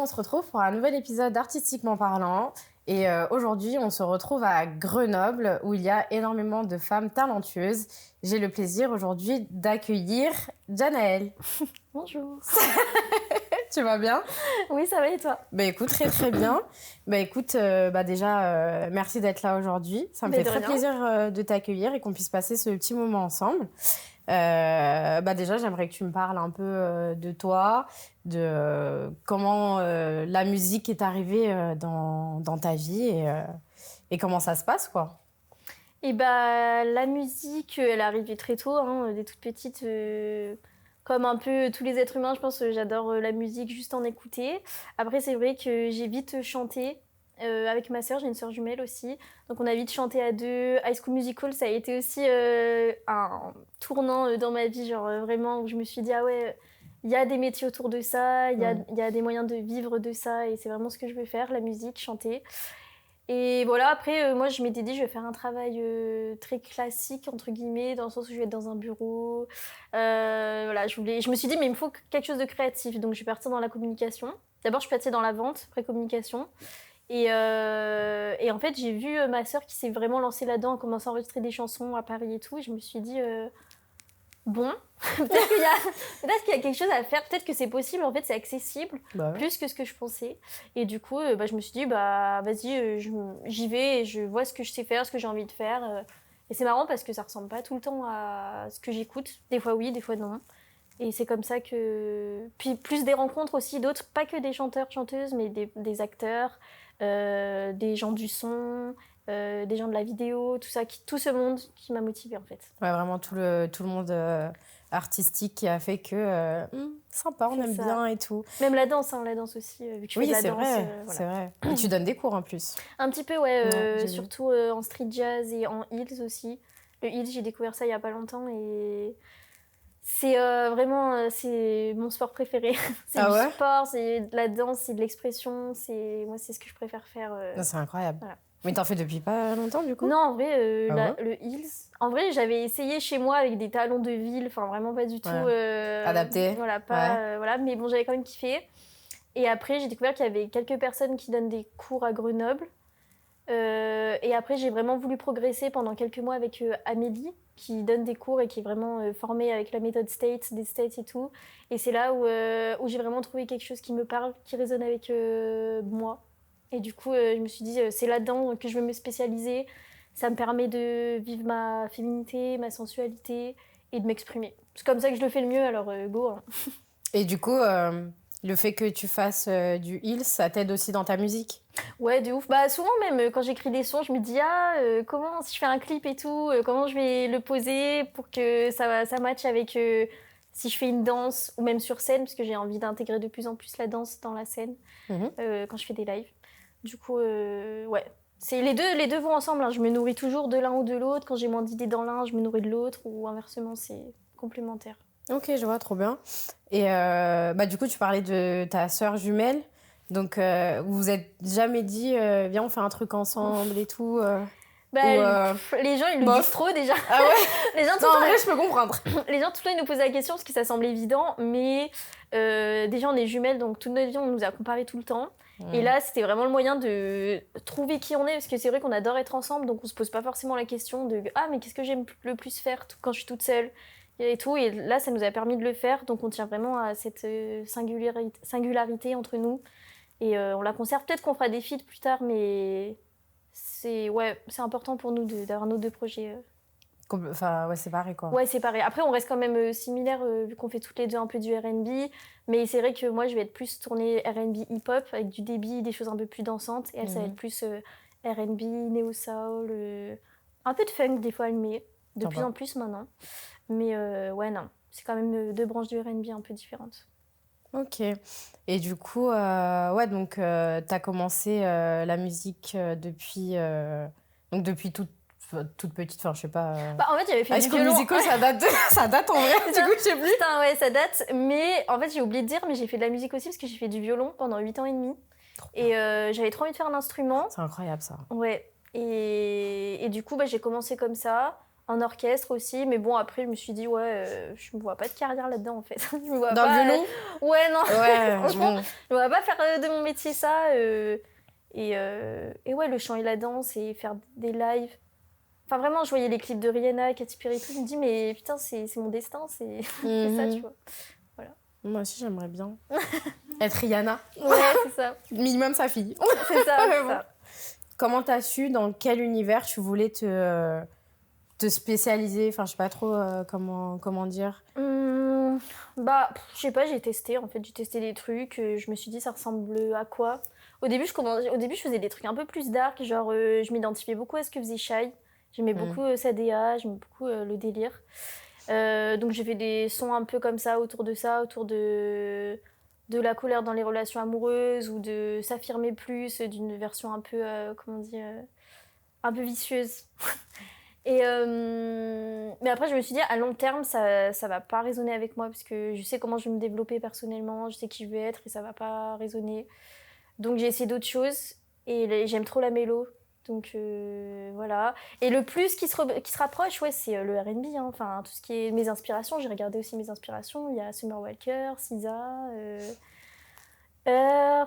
se retrouve pour un nouvel épisode d'Artistiquement parlant. Et aujourd'hui, on se retrouve à Grenoble où il y a énormément de femmes talentueuses. J'ai le plaisir aujourd'hui d'accueillir Janaëlle. Bonjour. Tu vas bien? Oui, ça va et toi? Bah écoute, très très bien. Bah écoute, déjà, merci d'être là aujourd'hui. Ça me fait très plaisir de t'accueillir et qu'on puisse passer ce petit moment ensemble. Déjà, j'aimerais que tu me parles un peu de toi, de comment la musique est arrivée dans ta vie et comment ça se passe, quoi. Et la musique, elle est arrivée très tôt, hein, dès toute petite. Comme un peu tous les êtres humains, je pense, j'adore la musique, juste en écouter. Après, c'est vrai que j'ai vite chanté avec ma sœur, j'ai une sœur jumelle aussi. Donc on a vite chanté à deux. High School Musical, ça a été aussi un tournant dans ma vie, genre vraiment, où je me suis dit, ah ouais, il y a des métiers autour de ça, il y a des moyens de vivre de ça, et c'est vraiment ce que je veux faire, la musique, chanter. Et voilà, après, moi, je m'étais dit, je vais faire un travail très classique, entre guillemets, dans le sens où je vais être dans un bureau. Voilà, je me suis dit, mais il me faut quelque chose de créatif. Donc, je suis partie dans la communication. D'abord, je suis partie dans la vente, pré-communication. Et en fait, j'ai vu ma sœur qui s'est vraiment lancée là-dedans, a commencé à enregistrer des chansons à Paris et tout. Et je me suis dit, bon, peut-être qu'il y a quelque chose à faire, peut-être que c'est possible, en fait c'est accessible, plus que ce que je pensais. Et du coup, je me suis dit, vas-y, j'y vais et je vois ce que je sais faire, ce que j'ai envie de faire. Et c'est marrant parce que ça ressemble pas tout le temps à ce que j'écoute, des fois oui, des fois non. Et c'est comme ça que... Puis plus des rencontres aussi, d'autres, pas que des chanteurs, chanteuses, mais des acteurs, des gens du son, des gens de la vidéo, tout ce monde qui m'a motivée en fait. Ouais, vraiment tout le monde artistique qui a fait que sympa, on aime bien et tout. Même la danse aussi, vu que je fais de la danse. Oui, c'est vrai. Et tu donnes des cours en plus. Un petit peu, ouais, surtout en street jazz et en heels aussi. Le heels, j'ai découvert ça il y a pas longtemps et c'est vraiment c'est mon sport préféré. C'est du sport, c'est de la danse, c'est de l'expression, moi c'est ce que je préfère faire. Non, c'est incroyable. Voilà. Mais t'en fais depuis pas longtemps du coup? Non, en vrai, le heels. En vrai, j'avais essayé chez moi avec des talons de ville, enfin vraiment pas du tout adapté. Voilà, voilà, mais bon, j'avais quand même kiffé. Et après, j'ai découvert qu'il y avait quelques personnes qui donnent des cours à Grenoble. Et après, j'ai vraiment voulu progresser pendant quelques mois avec Amélie, qui donne des cours et qui est vraiment formée avec la méthode States, des States et tout. Et c'est là où j'ai vraiment trouvé quelque chose qui me parle, qui résonne avec moi. Et du coup, je me suis dit, c'est là-dedans que je veux me spécialiser. Ça me permet de vivre ma féminité, ma sensualité et de m'exprimer. C'est comme ça que je le fais le mieux, alors go. Hein. Et du coup, le fait que tu fasses du heels, ça t'aide aussi dans ta musique? Ouais, de ouf. Souvent même, quand j'écris des sons, je me dis, comment, si je fais un clip et tout, comment je vais le poser pour que ça matche avec si je fais une danse ou même sur scène, parce que j'ai envie d'intégrer de plus en plus la danse dans la scène quand je fais des lives. Du coup, ouais. Les deux vont ensemble. Hein. Je me nourris toujours de l'un ou de l'autre. Quand j'ai moins d'idées dans l'un, je me nourris de l'autre. Ou inversement, c'est complémentaire. Ok, je vois, trop bien. Et du coup, tu parlais de ta sœur jumelle. Donc, vous vous êtes jamais dit, viens, on fait un truc ensemble et tout les gens, ils le disent trop déjà. Ah ouais. En vrai, je peux comprendre. Les gens, tout le temps, ils nous posent la question parce que ça semble évident. Mais déjà, on est jumelles, donc toute notre vie, on nous a comparé tout le temps. Et là, c'était vraiment le moyen de trouver qui on est, parce que c'est vrai qu'on adore être ensemble, donc on se pose pas forcément la question de « Ah, mais qu'est-ce que j'aime le plus faire quand je suis toute seule ?» et tout. Et là, ça nous a permis de le faire, donc on tient vraiment à cette singularité entre nous. Et on la conserve. Peut-être qu'on fera des feats plus tard, mais c'est important pour nous d'avoir nos deux projets. Enfin, ouais, séparés, quoi. Ouais, séparés. Après, on reste quand même similaires, vu qu'on fait toutes les deux un peu du R&B. Mais c'est vrai que moi, je vais être plus tournée R&B hip-hop, avec du débit, des choses un peu plus dansantes. Et elle, ça va être plus R&B, néo-soul, un peu de funk, des fois, elle met. De plus en plus maintenant. Mais ouais, non. C'est quand même deux branches du R&B un peu différentes. Ok. Et du coup, donc, t'as commencé la musique depuis toute petite, enfin, je sais pas. En fait, j'avais fait du violon. Musical, ça date en vrai, du coup, je sais plus. Putain, ouais, ça date. Mais en fait, j'ai oublié de dire, mais j'ai fait de la musique aussi parce que j'ai fait du violon pendant 8 ans et demi. Et j'avais trop envie de faire un instrument. C'est incroyable, ça. Ouais. Et du coup, j'ai commencé comme ça. en orchestre aussi. Mais bon, après, je me suis dit, je me vois pas de carrière là-dedans, en fait. Je me vois Dans pas, le violon ouais, non. Ouais, Franchement, bon. je me vois pas faire de mon métier ça. Et ouais, le chant et la danse et faire des lives. Enfin, vraiment, je voyais les clips de Rihanna, Katy Perry et tout. Je me dis, mais putain, c'est mon destin, c'est c'est ça, tu vois. Voilà. Moi aussi, j'aimerais bien être Rihanna. Ouais, c'est ça. Minimum sa fille. C'est ça, c'est ça. Comment t'as su dans quel univers tu voulais te spécialiser? Enfin, je sais pas trop comment dire. Bah, je sais pas, j'ai testé, en fait. J'ai testé des trucs. Je me suis dit, ça ressemble à quoi? Au début, je faisais des trucs un peu plus dark. Genre, je m'identifiais beaucoup à ce que faisait Shai. J'aimais beaucoup sa DA, j'aimais beaucoup le délire. Donc j'ai fait des sons un peu comme ça, autour de la colère dans les relations amoureuses ou de s'affirmer plus, d'une version un peu, comment dire, un peu vicieuse. Mais après, je me suis dit, à long terme, ça va pas résonner avec moi parce que je sais comment je vais me développer personnellement, je sais qui je vais être et ça va pas résonner. Donc j'ai essayé d'autres choses et j'aime trop la mélo. Donc voilà. Et le plus qui se rapproche, ouais, c'est le R&B. Hein. Enfin, tout ce qui est mes inspirations. J'ai regardé aussi mes inspirations. Il y a Summer Walker, SZA, Her,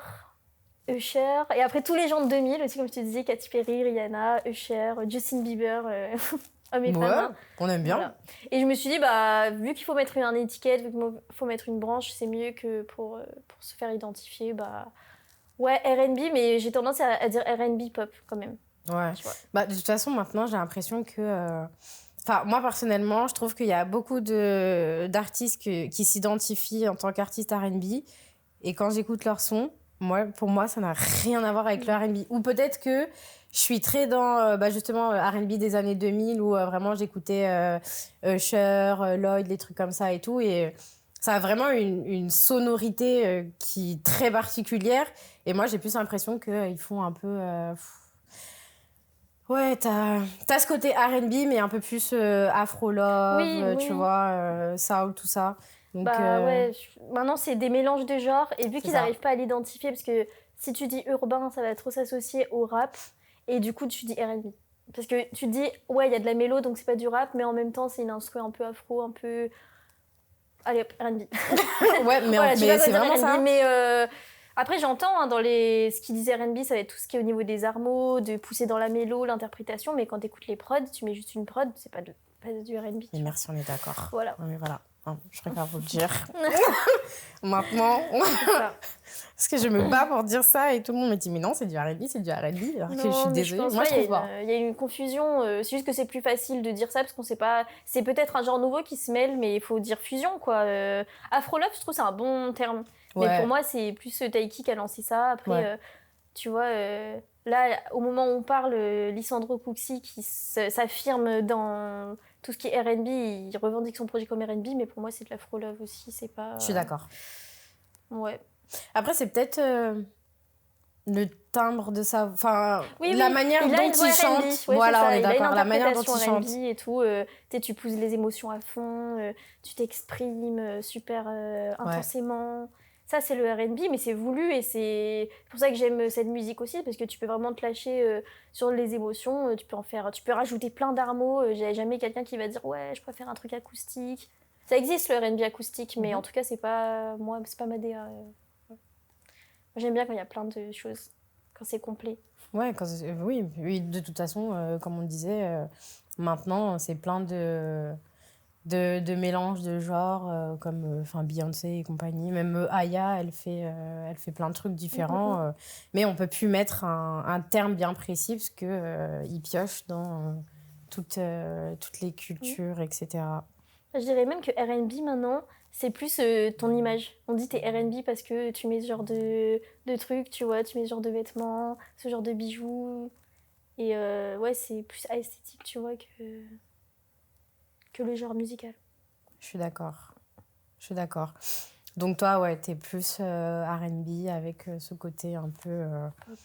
Usher. Et après, tous les gens de 2000 aussi, comme je te disais, Katy Perry, Rihanna, Usher, Justin Bieber, hommes et femmes. Hein. On aime bien. Voilà. Et je me suis dit, bah, vu qu'il faut mettre une étiquette, vu qu'il faut mettre une branche, c'est mieux que pour se faire identifier, bah... Ouais, R&B, mais j'ai tendance à dire R&B pop quand même. Ouais. Bah, de toute façon, maintenant, j'ai l'impression que... Enfin, moi, personnellement, je trouve qu'il y a beaucoup d'artistes qui s'identifient en tant qu'artistes R&B. Et quand j'écoute leur son, pour moi, ça n'a rien à voir avec le R&B. Ou peut-être que je suis très dans, justement, R&B des années 2000, où vraiment j'écoutais Usher, Lloyd, les trucs comme ça et tout. Et ça a vraiment une sonorité qui est très particulière. Et moi, j'ai plus l'impression qu'ils font un peu... Ouais, t'as ce côté R&B, mais un peu plus afro-love, tu vois, soul, tout ça. Donc, ouais, maintenant, c'est des mélanges de genres. Et vu qu'ils n'arrivent pas à l'identifier, parce que si tu dis urbain, ça va trop s'associer au rap. Et du coup, tu dis R&B. Parce que tu dis, ouais, il y a de la mélo, donc c'est pas du rap, mais en même temps, c'est une instru un peu afro, un peu... Allez, hop, R&B. Ouais, mais, voilà, mais c'est vraiment ça. Mais après, j'entends hein, dans ce qu'ils disent R&B, ça va être tout ce qui est au niveau des armos, de pousser dans la mélo, l'interprétation. Mais quand t'écoutes les prods, tu mets juste une prod, c'est pas du R&B. Et merci, on est d'accord. Voilà. Oui, voilà. Je préfère vous le dire. Maintenant, parce que je me bats pour dire ça et tout le monde me dit mais non, c'est du R&B, c'est du R&B. Alors que je suis désolée, moi je trouve pas. Il y a une confusion, c'est juste que c'est plus facile de dire ça parce qu'on sait pas, c'est peut-être un genre nouveau qui se mêle, mais il faut dire fusion quoi. Afro-love, je trouve c'est un bon terme. Ouais. Mais pour moi, c'est plus Taiki qui a lancé ça. Après, tu vois, là, au moment où on parle, Lissandro Cuxi qui s'affirme dans tout ce qui est R&B, il revendique son projet comme R&B, mais pour moi, c'est de l'afro-love aussi, c'est pas... Je suis d'accord. Ouais. Après, c'est peut-être le timbre de sa... Enfin, la manière dont il chante. Ouais, voilà, on est d'accord, la manière dont il chante. Et tout, tu pousses les émotions à fond, tu t'exprimes super intensément... Ça, c'est le R&B, mais c'est voulu et c'est pour ça que j'aime cette musique aussi, parce que tu peux vraiment te lâcher sur les émotions, tu peux rajouter plein d'armos. J'ai jamais quelqu'un qui va dire « Ouais, je préfère un truc acoustique ». Ça existe le R&B acoustique, mais en tout cas, c'est pas ma DA. Moi, j'aime bien quand il y a plein de choses, quand c'est complet. Ouais, oui, de toute façon, comme on disait, maintenant, c'est plein de mélanges de genres comme Beyoncé et compagnie. Même Aya, elle fait plein de trucs différents. Mais on peut plus mettre un terme bien précis parce qu'il pioche dans toutes les cultures, etc. Je dirais même que R&B maintenant, c'est plus ton image. On dit t'es R&B parce que tu mets ce genre de trucs, tu vois, tu mets ce genre de vêtements, ce genre de bijoux. Et ouais, c'est plus esthétique, tu vois, que le genre musical. Je suis d'accord. Donc toi, ouais, t'es plus R&B avec ce côté un peu... pop.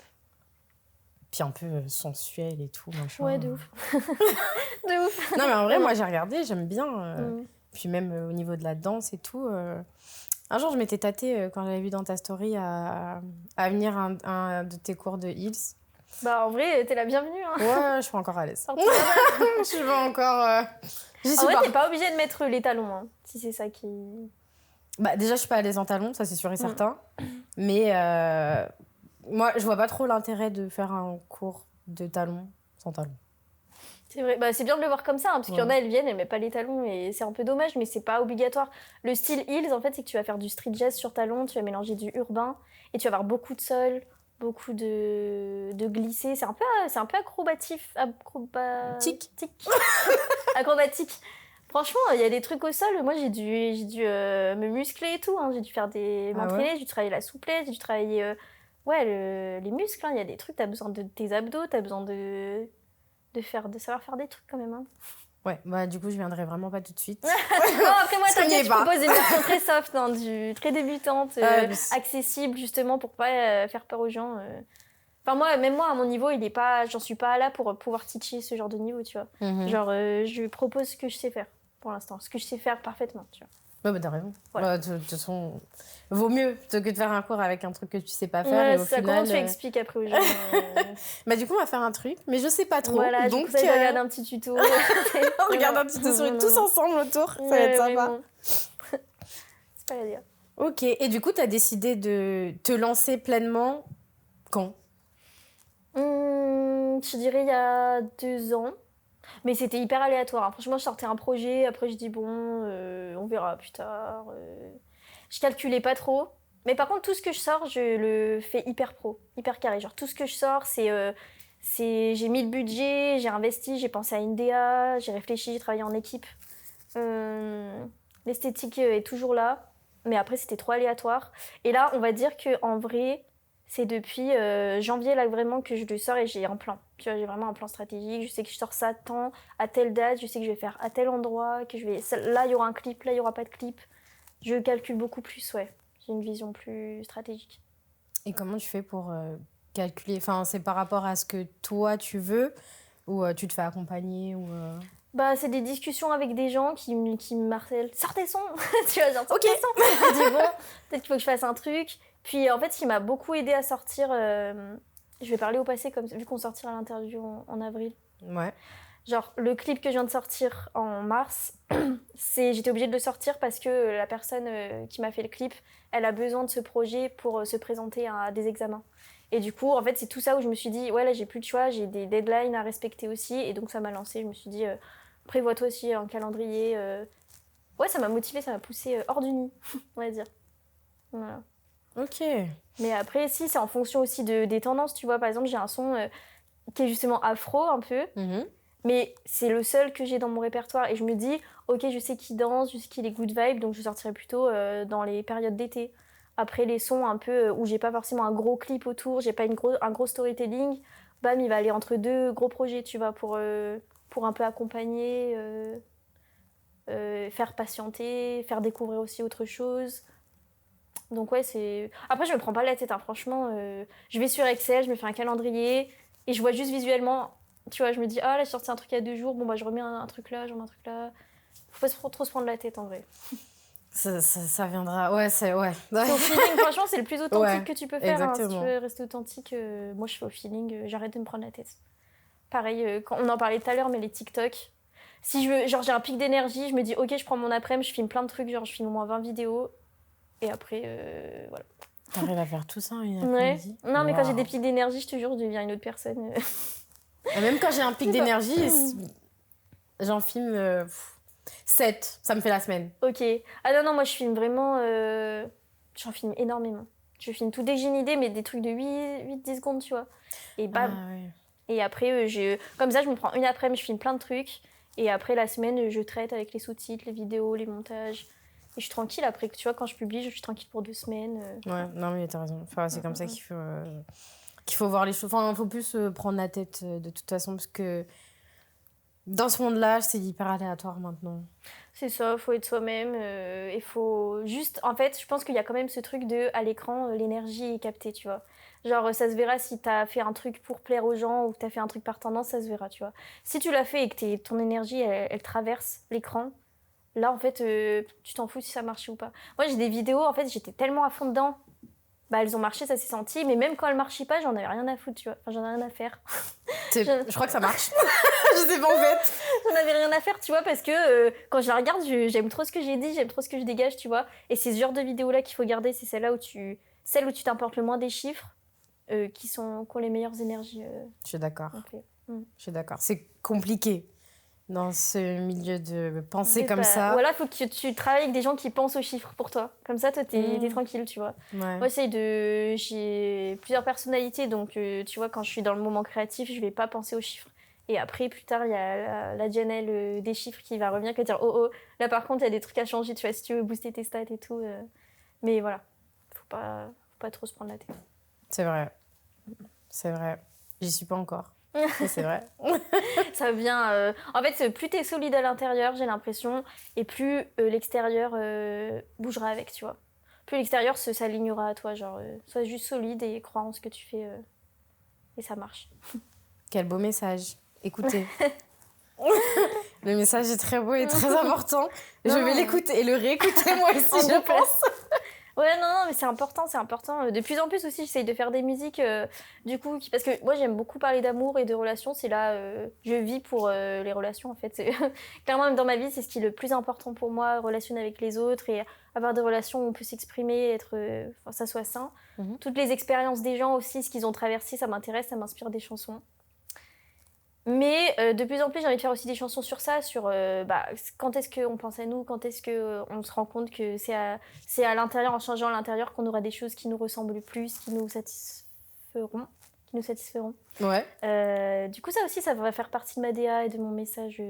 Puis un peu sensuel et tout. Machin. Ouais, de ouf. De ouf. Non, mais en vrai, moi, j'ai regardé, j'aime bien. Puis même au niveau de la danse et tout. Un jour, je m'étais tâtée, quand j'avais vu dans ta story, à venir à un de tes cours de Hills. Bah, en vrai, t'es la bienvenue. Hein. Ouais, je suis pas encore à l'aise. Je suis pas encore... En vrai, t'es pas obligée de mettre les talons, hein, si c'est ça qui... Bah, déjà, je suis pas à l'aise en talons, ça c'est sûr et certain. Mais moi, je vois pas trop l'intérêt de faire un cours de talons sans talons. C'est vrai, bah, c'est bien de le voir comme ça, hein, parce qu'il y en a, elles viennent, elles mettent pas les talons, et c'est un peu dommage, mais c'est pas obligatoire. Le style heels, en fait, c'est que tu vas faire du street jazz sur talons, tu vas mélanger du urbain, et tu vas avoir beaucoup de sol, beaucoup de glissé. C'est un peu acrobatique. Acrobatique. Franchement, il y a des trucs au sol. Moi, j'ai dû me muscler et tout. Hein. J'ai dû m'entraîner, j'ai dû travailler la souplesse, j'ai dû travailler les muscles. Hein. Il y a des trucs, t'as besoin de tes abdos, t'as besoin de savoir faire des trucs quand même. Hein. Ouais, bah du coup, je viendrai vraiment pas tout de suite. Non, après moi, t'inquiète, je propose une version très soft, hein, très débutante, accessible, justement, pour pas faire peur aux gens. Enfin, même moi, à mon niveau, j'en suis pas là pour pouvoir teacher ce genre de niveau, tu vois. Genre, je propose ce que je sais faire, pour l'instant. Ce que je sais faire parfaitement, tu vois. Ouais, bah t'as raison. Voilà. De toute façon, vaut mieux plutôt que de faire un cours avec un truc que tu sais pas faire. Et au final, comment tu expliques après aux gens Bah du coup, on va faire un truc, mais je sais pas trop. Voilà, donc je vous regarde un petit tuto. On regarde un petit tuto tous ensemble autour, ça va être sympa. C'est pas la dire. Ok, et du coup, t'as décidé de te lancer pleinement quand ? Je dirais il y a 2 ans. Mais c'était hyper aléatoire. Hein. Franchement, je sortais un projet, après je dis bon, on verra plus tard. Je calculais pas trop. Mais par contre, tout ce que je sors, je le fais hyper pro, hyper carré. Genre tout ce que je sors, j'ai mis le budget, j'ai investi, j'ai pensé à une DA, j'ai réfléchi, j'ai travaillé en équipe. L'esthétique est toujours là, mais après c'était trop aléatoire. Et là, on va dire qu'en vrai, c'est depuis janvier là vraiment que je le sors et j'ai un plan. Tu vois, j'ai vraiment un plan stratégique. Je sais que je sors ça à telle date. Je sais que je vais faire à tel endroit. Là, il y aura un clip. Là, il n'y aura pas de clip. Je calcule beaucoup plus, ouais. J'ai une vision plus stratégique. Et comment tu fais pour calculer ? Enfin, c'est par rapport à ce que toi tu veux ou tu te fais accompagner ou Bah, c'est des discussions avec des gens qui me martèlent. Sors tes sons. Tu vois, genre, sors tes sons. Je dis bon, peut-être qu'il faut que je fasse un truc. Puis en fait, ce qui m'a beaucoup aidé à sortir, je vais parler au passé, vu qu'on sortira l'interview en avril. Ouais. Genre, le clip que je viens de sortir en mars, j'étais obligée de le sortir parce que la personne qui m'a fait le clip, elle a besoin de ce projet pour se présenter à des examens. Et du coup, en fait, c'est tout ça où je me suis dit, ouais, là, j'ai plus de choix, j'ai des deadlines à respecter aussi. Et donc, ça m'a lancée. Je me suis dit, prévois-toi aussi un calendrier. Ouais, ça m'a motivée, ça m'a poussée hors du nid, on va dire. Voilà. Ok. Mais après, si, c'est en fonction aussi des tendances, tu vois. Par exemple, j'ai un son qui est justement afro, un peu. Mais c'est le seul que j'ai dans mon répertoire. Et je me dis, ok, je sais qui danse, je sais qu'il est good vibe, donc je sortirai plutôt dans les périodes d'été. Après, les sons un peu où j'ai pas forcément un gros clip autour, j'ai pas un gros storytelling, bam, il va aller entre 2 gros projets, tu vois, pour un peu accompagner, faire patienter, faire découvrir aussi autre chose. Donc ouais, c'est... Après, je me prends pas la tête, hein. Franchement. Je vais sur Excel, je me fais un calendrier et je vois juste visuellement, tu vois, je me dis, ah là, j'ai sorti un truc il y a 2 jours, bon bah je remets un truc là, je remets un truc là. Faut pas trop se prendre la tête en vrai. Ça viendra, ouais, c'est... Ouais. C'est au feeling, franchement, c'est le plus authentique que tu peux faire. Hein. Si tu Exactement. veux rester authentique, moi je fais au feeling, j'arrête de me prendre la tête. Pareil, quand on en parlait tout à l'heure, mais les TikTok, si j'ai un pic d'énergie, je me dis, ok, je prends mon après-midi, je filme plein de trucs, genre je filme au moins 20 vidéos. Et après, voilà. T'arrives à faire tout ça en une après-midi ? Non, mais quand j'ai des pics d'énergie, je te jure, je deviens une autre personne. Et même quand j'ai un pic d'énergie, j'en filme 7. Ça me fait la semaine. Ok. Ah non, moi je filme vraiment... J'en filme énormément. Je filme tout dès que j'ai une idée, mais des trucs de 8-10 secondes, tu vois. Et bam. Ah, ouais. Et après, comme ça, je me prends une après-midi, je filme plein de trucs. Et après, la semaine, je traite avec les sous-titres, les vidéos, les montages. Et je suis tranquille après, tu vois, quand je publie, je suis tranquille pour 2 semaines. Ouais, non mais t'as raison. Enfin, c'est comme ça qu'il faut voir les choses. Enfin, il faut plus se prendre la tête de toute façon, parce que dans ce monde-là, c'est hyper aléatoire maintenant. C'est ça, faut être soi-même. Il faut juste... En fait, je pense qu'il y a quand même ce truc à l'écran, l'énergie est captée, tu vois. Genre, ça se verra si t'as fait un truc pour plaire aux gens ou que t'as fait un truc par tendance, ça se verra, tu vois. Si tu l'as fait et que ton énergie, elle traverse l'écran, là, en fait, tu t'en fous si ça marche ou pas. Moi, j'ai des vidéos, en fait, j'étais tellement à fond dedans. bah, elles ont marché, ça s'est senti. Mais même quand elles marchaient pas, j'en avais rien à foutre, tu vois. Enfin, j'en avais rien à faire. Je crois que ça marche. Je sais pas en fait. J'en avais rien à faire, tu vois, parce que quand je la regarde, j'aime trop ce que j'ai dit, j'aime trop ce que je dégage, tu vois. Et c'est ce genre de vidéos-là qu'il faut garder, c'est celles où tu t'importes le moins des chiffres, qui ont les meilleures énergies. Je suis d'accord. Okay. Je suis d'accord. C'est compliqué dans ce milieu de penser comme ça. Voilà, il faut que tu travailles avec des gens qui pensent aux chiffres pour toi. Comme ça, toi, t'es tranquille, tu vois. Ouais. Moi, j'ai plusieurs personnalités, donc tu vois, quand je suis dans le moment créatif, je vais pas penser aux chiffres. Et après, plus tard, il y a la Janelle des chiffres qui va revenir, qui va dire oh, là par contre, il y a des trucs à changer, tu vois, si tu veux booster tes stats et tout. Mais voilà, faut pas trop se prendre la tête. C'est vrai. J'y suis pas encore. C'est vrai. Ça vient. En fait, plus t'es solide à l'intérieur, j'ai l'impression, et plus l'extérieur bougera avec, tu vois. Plus l'extérieur s'alignera à toi, genre, sois juste solide et crois en ce que tu fais, et ça marche. Quel beau message. Écoutez. Le message est très beau et très important. Je vais l'écouter et le réécouter moi aussi, je pense. Ouais, non, mais c'est important. De plus en plus aussi, j'essaye de faire des musiques, du coup, parce que moi, j'aime beaucoup parler d'amour et de relations. C'est là, je vis pour les relations, en fait. Clairement, même dans ma vie, c'est ce qui est le plus important pour moi, relationner avec les autres et avoir des relations où on peut s'exprimer, ça soit sain. Toutes les expériences des gens aussi, ce qu'ils ont traversé, ça m'intéresse, ça m'inspire des chansons. Mais de plus en plus, j'ai envie de faire aussi des chansons sur ça, sur quand est-ce qu'on pense à nous, quand est-ce qu'on se rend compte que c'est à l'intérieur, en changeant à l'intérieur, qu'on aura des choses qui nous ressemblent plus, qui nous satisferont. Ouais. Du coup, ça aussi, ça va faire partie de ma DA et de mon message.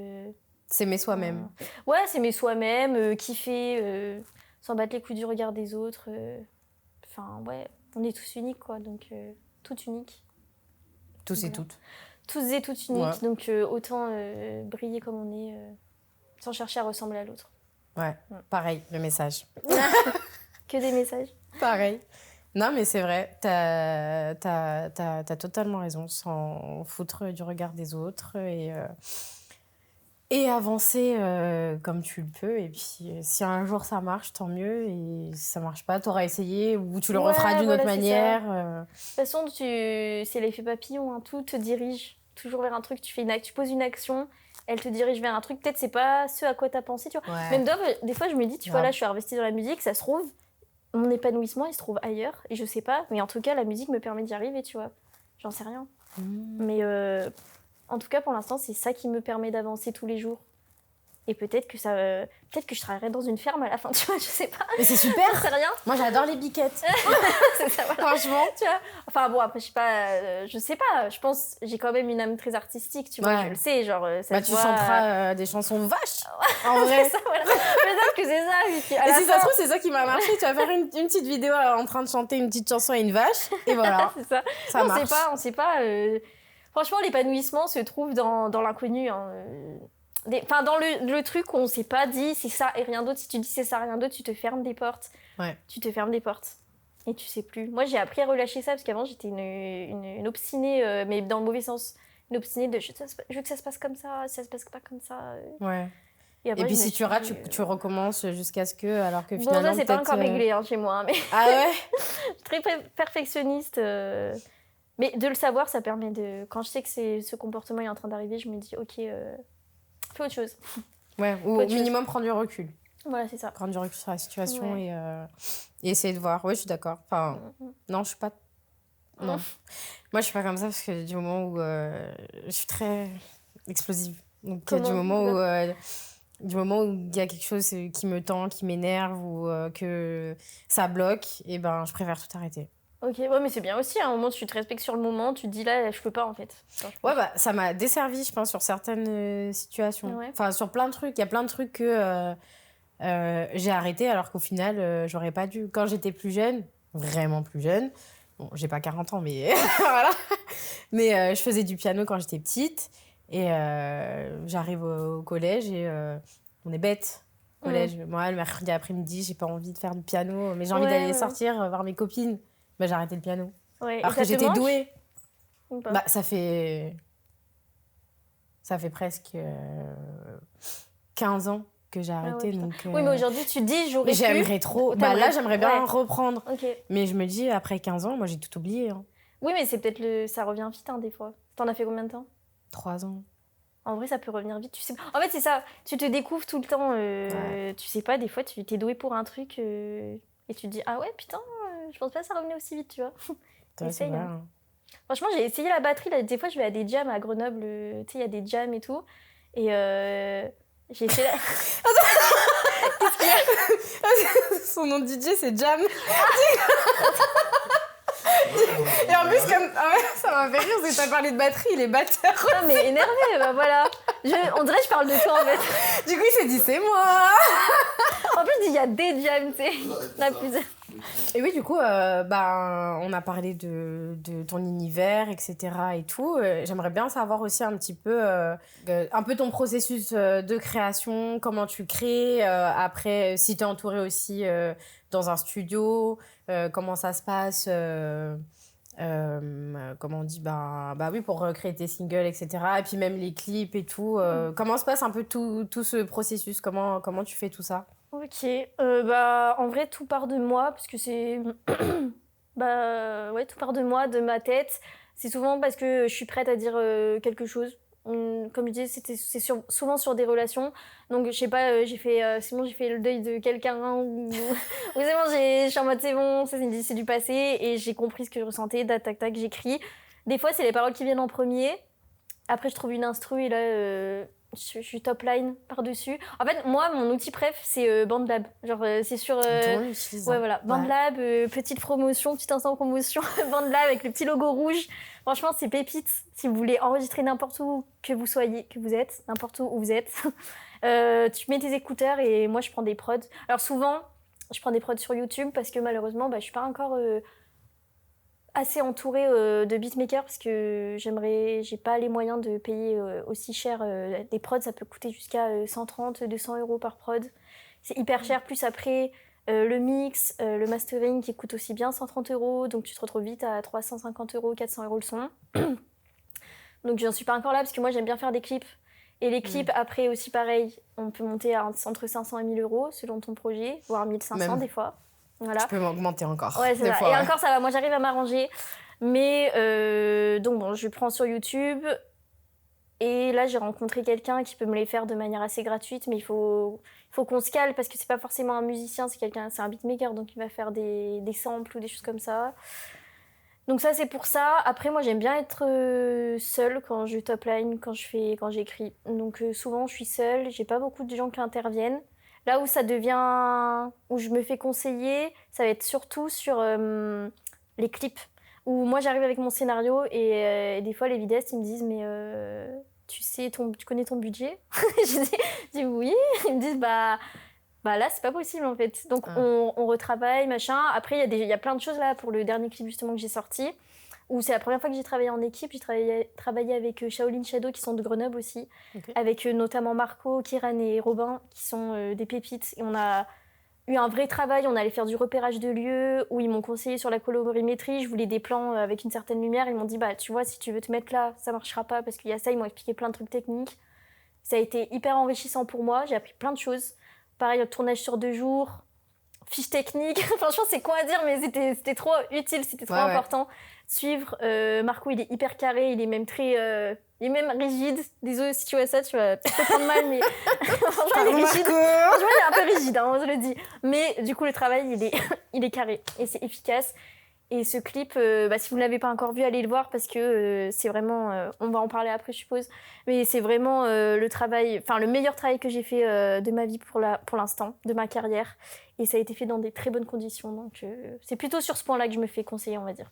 S'aimer soi-même. Ouais, s'aimer soi-même, kiffer, s'en battre les couilles du regard des autres. Enfin, ouais, on est tous uniques, quoi, donc toutes uniques. Tous et toutes. Tous et toutes uniques, donc autant briller comme on est, sans chercher à ressembler à l'autre. Ouais, pareil, le message. Que des messages. Pareil. Non, mais c'est vrai, t'as totalement raison, sans foutre du regard des autres et avancer comme tu le peux. Et puis, si un jour ça marche, tant mieux. Et si ça marche pas, t'auras essayé ou tu le referas d'une autre manière. De toute façon, c'est l'effet papillon, hein. Tout te dirige toujours vers un truc. Tu poses une action, elle te dirige vers un truc. Peut-être c'est pas ce à quoi t'as pensé, tu vois. Ouais. Même des fois, je me dis, tu vois, là, je suis investie dans la musique, ça se trouve, mon épanouissement, il se trouve ailleurs. Et je sais pas, mais en tout cas, la musique me permet d'y arriver, tu vois. J'en sais rien. Mais en tout cas, pour l'instant, c'est ça qui me permet d'avancer tous les jours. Et peut-être que je travaillerai dans une ferme à la fin, tu vois, je sais pas. Mais c'est super. C'est rien. Moi, j'adore les biquettes. C'est ça, voilà. Franchement. Tu vois. Enfin bon, après, je sais pas. Je pense, j'ai quand même une âme très artistique, tu vois, je le sais, genre. Tu chanteras des chansons vaches. En vrai. C'est ça, voilà. Peut-être que c'est ça. Et si ça se trouve, c'est ça qui m'a marché. Tu vas faire une petite vidéo en train de chanter une petite chanson à une vache. Et voilà. C'est ça. Ça marche. On sait pas. Franchement, l'épanouissement se trouve dans l'inconnu, hein. Enfin, dans le truc où on s'est pas dit c'est ça et rien d'autre. Si tu dis c'est ça, rien d'autre, tu te fermes des portes. Ouais. Tu te fermes des portes. Et tu sais plus. Moi, j'ai appris à relâcher ça parce qu'avant, j'étais une obstinée, mais dans le mauvais sens. Une obstinée de je veux que ça se passe comme ça se passe pas comme ça. Ouais. Et puis si tu rates, tu recommences jusqu'à ce que, alors que finalement. Bon, ça, c'est pas encore réglé chez moi. Mais Ah ouais. Je suis très perfectionniste. Mais de le savoir, ça permet de. Quand je sais que ce comportement est en train d'arriver, je me dis ok. Fais autre chose. Ouais, ou au minimum prendre du recul. Voilà, c'est ça. Prendre du recul sur la situation et essayer de voir. Ouais, je suis d'accord. Enfin, non, je suis pas... Non. Moi, je suis pas comme ça parce que du moment où je suis très explosive. Donc, du moment où il y a quelque chose qui me tend, qui m'énerve ou que ça bloque, et ben, je préfère tout arrêter. Ok, ouais, mais c'est bien aussi. À un moment, tu te respectes sur le moment, tu te dis là, je peux pas en fait. Ouais, bah, ça m'a desservi, je pense, sur certaines situations. Ouais. Enfin, sur plein de trucs. Il y a plein de trucs que j'ai arrêté alors qu'au final, j'aurais pas dû. Quand j'étais plus jeune, vraiment plus jeune, bon, j'ai pas 40 ans, mais voilà. Mais je faisais du piano quand j'étais petite. Et j'arrive au collège et on est bête. Collège. Moi, le mercredi après-midi, j'ai pas envie de faire du piano, mais j'ai envie d'aller sortir, voir mes copines. Bah, j'ai arrêté le piano. Ouais. Alors que j'étais douée. Bah, ça fait presque 15 ans que j'ai arrêté. Ah ouais, donc, oui, mais aujourd'hui, tu te dis, j'aurais pu. J'aimerais trop. Là, j'aimerais bien reprendre. Okay. Mais je me dis, après 15 ans, moi, j'ai tout oublié. Hein. Oui, mais c'est peut-être ça revient vite, des fois. T'en as fait combien de temps ? 3 ans. En vrai, ça peut revenir vite. Tu sais... En fait, c'est ça. Tu te découvres tout le temps. Tu sais pas, des fois, tu t'es doué pour un truc et tu te dis, ah ouais, putain, je pense pas que ça revenait aussi vite, tu vois. Essaye, vrai, hein. Franchement, j'ai essayé la batterie. Là. Des fois, je vais à des jams à Grenoble. Tu sais, il y a des jams et tout. Et j'ai essayé la... Qu'est-ce qu'il y a ? Son nom de DJ, c'est Jam. Et en plus, comme... ça m'a fait rire parce que t'as parlé de batterie, il est batteur. Non, mais énervé, voilà. On dirait que je parle de toi, en fait. Du coup, il s'est dit, c'est moi. En plus, il y a des jams, tu sais. Et oui, du coup, on a parlé de ton univers, etc. et tout. J'aimerais bien savoir aussi un petit peu, ton processus de création, comment tu crées. Après, si tu es entourée aussi dans un studio, comment ça se passe comment on dit oui, pour créer tes singles, etc. Et puis même les clips et tout. Comment se passe un peu tout ce processus ? Comment tu fais tout ça ? Ok, en vrai tout part de moi parce que c'est tout part de moi, de ma tête. C'est souvent parce que je suis prête à dire quelque chose. Comme je disais, c'est souvent sur des relations. Donc je sais pas, j'ai fait le deuil de quelqu'un ou c'est bon, je suis en mode c'est bon, c'est du passé et j'ai compris ce que je ressentais. Tac tac, j'écris. Des fois c'est les paroles qui viennent en premier. Après je trouve une instru et là je suis top line par-dessus. En fait, moi, mon outil préf, c'est BandLab. Genre, c'est sur... ouais, voilà. BandLab, petite promotion, petit instant promotion. BandLab avec le petit logo rouge. Franchement, c'est pépite. Si vous voulez enregistrer n'importe où que vous êtes, n'importe où vous êtes, tu mets tes écouteurs et moi, je prends des prods. Alors souvent, je prends des prods sur YouTube parce que malheureusement, je suis pas encore... assez entourée de beatmakers parce que j'ai pas les moyens de payer aussi cher. Des prods, ça peut coûter jusqu'à 130, 200 euros par prod. C'est hyper cher. Plus après, le mix, le mastering qui coûte aussi bien 130 euros. Donc tu te retrouves vite à 350 euros, 400 euros le son. Donc j'en suis pas encore là parce que moi j'aime bien faire des clips. Et les clips, après aussi pareil, on peut monter à entre 500 et 1000 euros selon ton projet, voire 1500 des fois. Voilà. Tu peux m'augmenter encore. Ouais, c'est ça. Fois, et encore, ça va. Moi, j'arrive à m'arranger. Mais donc, bon, je prends sur YouTube. Et là, j'ai rencontré quelqu'un qui peut me les faire de manière assez gratuite. Mais il faut qu'on se cale parce que c'est pas forcément un musicien, c'est un beatmaker. Donc, il va faire des samples ou des choses comme ça. Donc, ça, c'est pour ça. Après, moi, j'aime bien être seule quand je topline, quand j'écris. Donc, souvent, je suis seule. J'ai pas beaucoup de gens qui interviennent. Là où où je me fais conseiller, ça va être surtout sur les clips. Où moi j'arrive avec mon scénario et des fois les vidéastes ils me disent mais tu connais ton budget ? Je dis oui. Ils me disent bah là c'est pas possible en fait. Donc on retravaille machin. Après il y a plein de choses là pour le dernier clip justement que j'ai sorti. Où c'est la première fois que j'ai travaillé en équipe. J'ai travaillé avec Shaolin Shadow qui sont de Grenoble aussi, avec notamment Marco, Kiran et Robin qui sont des pépites. Et on a eu un vrai travail, on allait faire du repérage de lieux où ils m'ont conseillé sur la colorimétrie. Je voulais des plans avec une certaine lumière. Ils m'ont dit tu vois, si tu veux te mettre là, ça marchera pas parce qu'il y a ça. Ils m'ont expliqué plein de trucs techniques. Ça a été hyper enrichissant pour moi. J'ai appris plein de choses. Pareil, tournage sur 2 jours. Fiche technique, franchement c'est quoi à dire mais c'était trop utile, c'était trop important. Suivre, Marco il est hyper carré, il est même il est même rigide. Désolé si tu vois ça, tu vas peut-être te prendre mal mais franchement il est rigide. Franchement il est un peu rigide, on se le dit. Mais du coup le travail il est carré et c'est efficace. Et ce clip, si vous ne l'avez pas encore vu, allez le voir parce que c'est vraiment... on va en parler après, je suppose. Mais c'est vraiment le meilleur travail que j'ai fait de ma vie pour l'instant, de ma carrière. Et ça a été fait dans des très bonnes conditions. Donc, c'est plutôt sur ce point-là que je me fais conseiller, on va dire.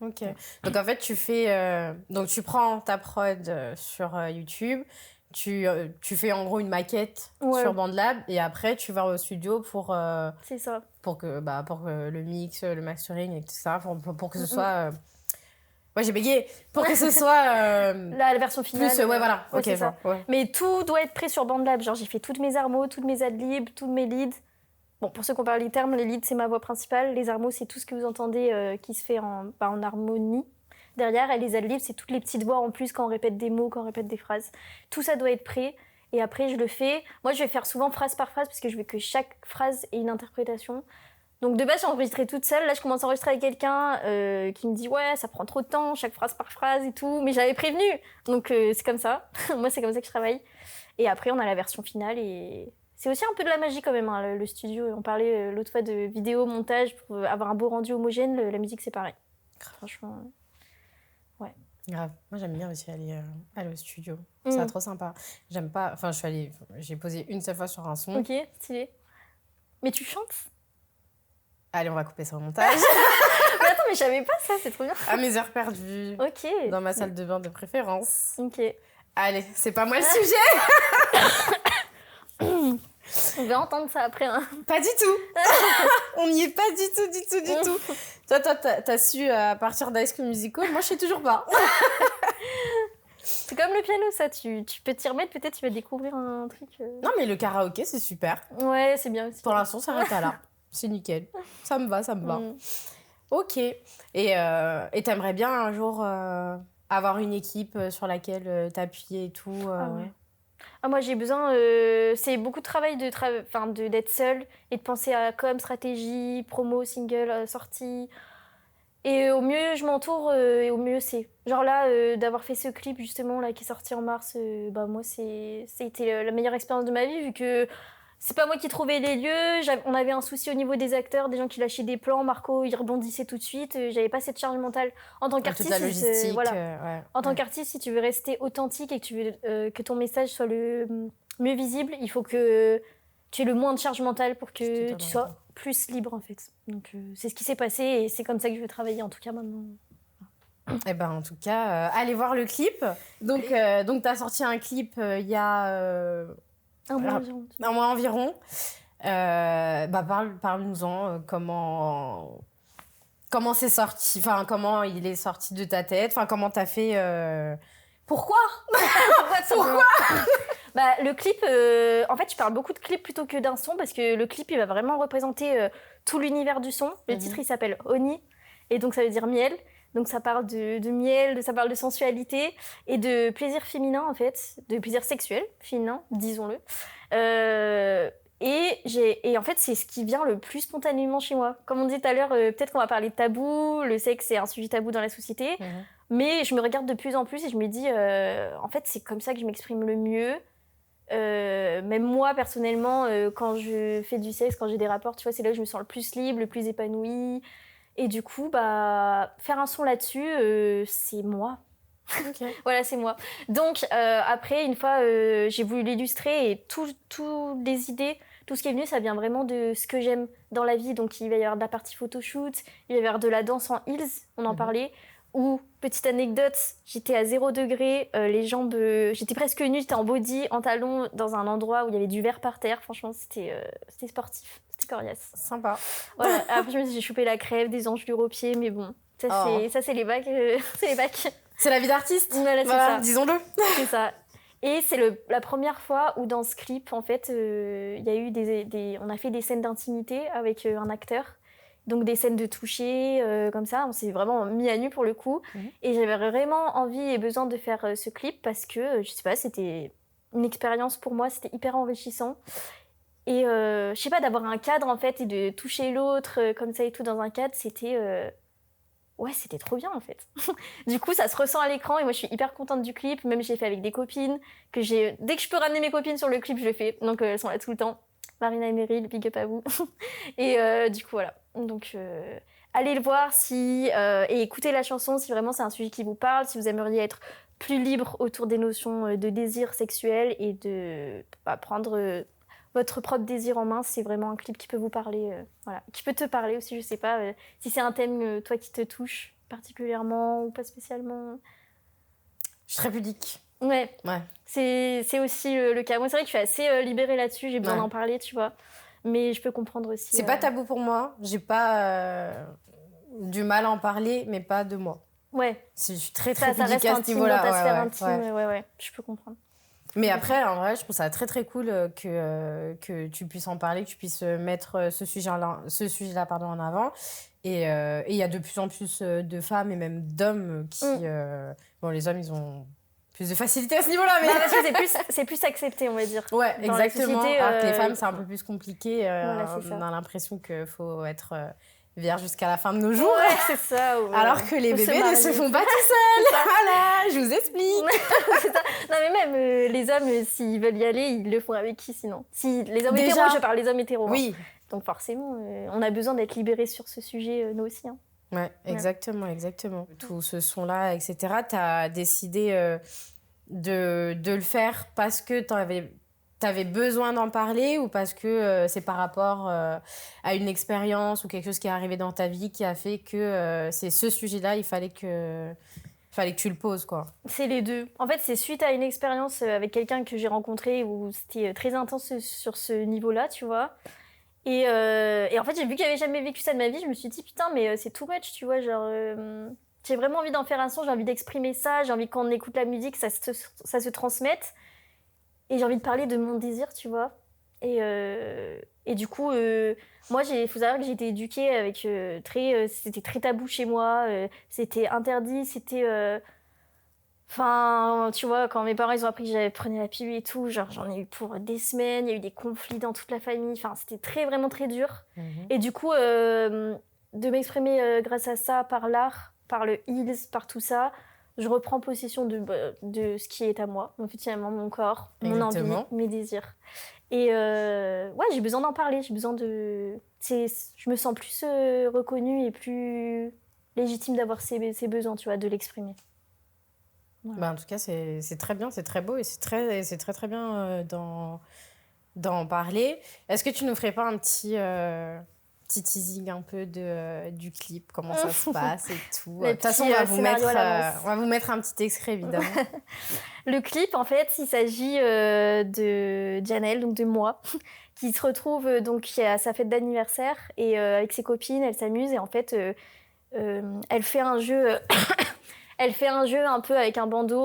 Ok. Donc, en fait, tu prends ta prod sur YouTube. Tu fais en gros une maquette sur BandLab et après tu vas au studio pour c'est ça. Pour que le mix, le mastering et tout ça pour que ce soit j'ai bégayé pour que ce soit la version finale plus voilà. OK, c'est ça. Mais tout doit être prêt sur BandLab, genre j'ai fait toutes mes armos, toutes mes adlibs, tous mes leads. Bon, pour ceux qui ont parlé les termes, les leads c'est ma voix principale, les armos c'est tout ce que vous entendez qui se fait en harmonie. Derrière, et les adlibs, c'est toutes les petites voix en plus quand on répète des mots, quand on répète des phrases. Tout ça doit être prêt. Et après, je le fais. Moi, je vais faire souvent phrase par phrase parce que je veux que chaque phrase ait une interprétation. Donc, de base, j'ai enregistré toute seule. Là, je commence à enregistrer avec quelqu'un qui me dit « Ouais, ça prend trop de temps, chaque phrase par phrase et tout. » Mais j'avais prévenu. Donc, c'est comme ça. Moi, c'est comme ça que je travaille. Et après, on a la version finale. Et c'est aussi un peu de la magie quand même, hein, le studio. On parlait l'autre fois de vidéo, montage. Pour avoir un beau rendu homogène, la musique, c'est pareil. Franchement, ouais. Grave. Moi, j'aime bien aussi aller au studio. C'est trop sympa. J'aime pas... Enfin, j'ai posé une seule fois sur un son. Ok, stylé. Mais tu chantes? Allez, on va couper ça au montage. Mais attends, mais je savais pas ça, c'est trop bien. À mes heures perdues. Ok. Dans ma salle de bain de préférence. Ok. Allez, c'est pas moi le sujet. On va entendre ça après. Hein. Pas du tout. On n'y est pas du tout. Toi, t'as su à partir d'High School Musical. Moi, je sais toujours pas. C'est comme le piano, ça. Tu peux t'y remettre, peut-être tu vas découvrir un truc. Non, mais le karaoké, c'est super. Ouais, c'est bien aussi. Pour l'instant, ça reste là. C'est nickel. Ça me va. Ok. Et t'aimerais bien un jour avoir une équipe sur laquelle t'appuyer et tout Ah ouais. Ah, moi, j'ai besoin... c'est beaucoup de travail d'être seule et de penser à com, stratégie, promo, single, sortie. Et au mieux, je m'entoure et au mieux, c'est. Genre là, d'avoir fait ce clip, justement, là, qui est sorti en mars, moi, c'était la meilleure expérience de ma vie, vu que c'est pas moi qui trouvais les lieux. On avait un souci au niveau des acteurs, des gens qui lâchaient des plans. Marco, il rebondissait tout de suite. J'avais pas cette charge mentale. En tant qu'artiste, toute la logistique, en tant qu'artiste, si tu veux rester authentique et que tu veux que ton message soit le mieux visible, il faut que tu aies le moins de charge mentale pour que tu sois plus libre, en fait. Donc, c'est ce qui s'est passé et c'est comme ça que je veux travailler, en tout cas, maintenant. Eh ben, en tout cas, allez voir le clip. Donc t'as sorti un clip il y a... un mois environ. Un mois environ. Parle-nous-en. Comment c'est sorti, enfin, comment il est sorti de ta tête, enfin, comment t'as fait... Pourquoi Le clip, en fait, je parle beaucoup de clips plutôt que d'un son parce que le clip, il va vraiment représenter tout l'univers du son. Le titre, il s'appelle Oni, et donc ça veut dire miel. Donc ça parle de miel, ça parle de sensualité et de plaisir féminin, en fait, de plaisir sexuel féminin, disons-le. Et en fait, c'est ce qui vient le plus spontanément chez moi. Comme on disait tout à l'heure, peut-être qu'on va parler de tabou, le sexe c'est un sujet tabou dans la société, mais je me regarde de plus en plus et je me dis, en fait, c'est comme ça que je m'exprime le mieux. Même moi, personnellement, quand je fais du sexe, quand j'ai des rapports, tu vois, c'est là où je me sens le plus libre, le plus épanouie. Et du coup, faire un son là-dessus, c'est moi. Okay. Voilà, c'est moi. Donc, après, une fois, j'ai voulu l'illustrer et toutes les idées, tout ce qui est venu, ça vient vraiment de ce que j'aime dans la vie. Donc, il va y avoir de la partie photoshoot, il va y avoir de la danse en heels, on en parlait. Ou, petite anecdote, j'étais à 0 degré, les jambes... j'étais presque nue, j'étais en body, en talons, dans un endroit où il y avait du verre par terre. Franchement, c'était sportif, c'était coriace. Sympa. Voilà. Après, je me suis dit, j'ai chopé la crève, des engelures aux pieds, mais bon, ça, c'est les bacs. C'est les bacs. C'est la vie d'artiste. Voilà, c'est ça. Disons-le. C'est ça. Et c'est la première fois où dans ce clip, en fait, il y a eu on a fait des scènes d'intimité avec un acteur. Donc des scènes de toucher, comme ça. On s'est vraiment mis à nu pour le coup. Et j'avais vraiment envie et besoin de faire ce clip parce que, je sais pas, c'était une expérience pour moi. C'était hyper enrichissant. Et je sais pas, d'avoir un cadre, en fait, et de toucher l'autre comme ça et tout dans un cadre, c'était... Ouais, c'était trop bien en fait. Du coup, ça se ressent à l'écran et moi je suis hyper contente du clip. Même j'ai fait avec des copines. Dès que je peux ramener mes copines sur le clip, je le fais. Donc elles sont là tout le temps. Marina et Meryl, big up à vous. Et du coup, voilà. Donc allez le voir et écoutez la chanson si vraiment c'est un sujet qui vous parle. Si vous aimeriez être plus libre autour des notions de désir sexuel et de prendre... votre propre désir en main, c'est vraiment un clip qui peut vous parler, qui peut te parler aussi, je sais pas, si c'est un thème, toi, qui te touche particulièrement ou pas spécialement. Je suis très pudique. Ouais. C'est aussi le cas. Moi, c'est vrai que je suis assez libérée là-dessus, j'ai besoin d'en parler, tu vois, mais je peux comprendre aussi. C'est pas tabou pour moi, j'ai pas du mal à en parler, mais pas de moi. Ouais. Je suis très pudique à ce niveau-là. Ça reste intime dans ta sphère intime, ouais, je peux comprendre. Mais après, en vrai, je trouve ça très très cool que tu puisses en parler, que tu puisses mettre ce sujet-là en avant. Et il y a de plus en plus de femmes et même d'hommes qui... les hommes, ils ont plus de facilité à ce niveau-là. Mais... Non, parce que c'est plus accepté, on va dire. Ouais, dans exactement. Société, alors que les femmes, c'est un peu plus compliqué. Voilà, on a l'impression qu'il faut être vierge jusqu'à la fin de nos jours. Ouais, c'est ça. Ouais. Alors que les bébés ne se font pas tout seuls. Voilà, je vous explique. C'est ça. Non, mais même les hommes, s'ils veulent y aller, ils le font avec qui sinon? Si les hommes hétéros, je parle des hommes hétéros. Oui. Hein. Donc forcément, on a besoin d'être libérés sur ce sujet, nous aussi. Hein. Ouais, exactement. Tout ce son-là, etc. Tu as décidé de le faire parce que t'avais besoin d'en parler ou parce que c'est par rapport à une expérience ou quelque chose qui est arrivé dans ta vie qui a fait que c'est ce sujet-là, il fallait que tu le poses, quoi. C'est les deux. En fait, c'est suite à une expérience avec quelqu'un que j'ai rencontré où c'était très intense sur ce niveau-là, tu vois. Et en fait, j'ai vu qu'il n'avait jamais vécu ça de ma vie. Je me suis dit, putain, mais c'est too much, tu vois. Genre, j'ai vraiment envie d'en faire un son, j'ai envie d'exprimer ça. J'ai envie, quand on écoute la musique, ça se transmette. Et j'ai envie de parler de mon désir, tu vois. Et du coup, moi, il faut savoir que j'ai été éduquée avec c'était très tabou chez moi. C'était interdit, c'était... Enfin, tu vois, quand mes parents ils ont appris que j'avais pris la pilule et tout, genre j'en ai eu pour des semaines, il y a eu des conflits dans toute la famille, enfin c'était vraiment très dur. Et du coup, de m'exprimer grâce à ça, par l'art, par le heels, par tout ça, je reprends possession de ce qui est à moi, donc finalement mon corps, mon envie, mes désirs. Et ouais, j'ai besoin d'en parler, j'ai besoin de... Je me sens plus reconnue et plus légitime d'avoir ces besoins, tu vois, de l'exprimer. Voilà. Bah, en tout cas, c'est très bien, c'est très beau et c'est très bien d'en parler. Est-ce que tu nous ferais pas un petit teasing un peu du clip, comment ça se passe et tout. De toute façon, on va vous mettre un petit extrait, évidemment. Le clip, en fait, il s'agit de Janelle, donc de moi, qui se retrouve donc à sa fête d'anniversaire et avec ses copines, elle s'amuse et en fait, elle fait un jeu... Elle fait un jeu un peu avec un bandeau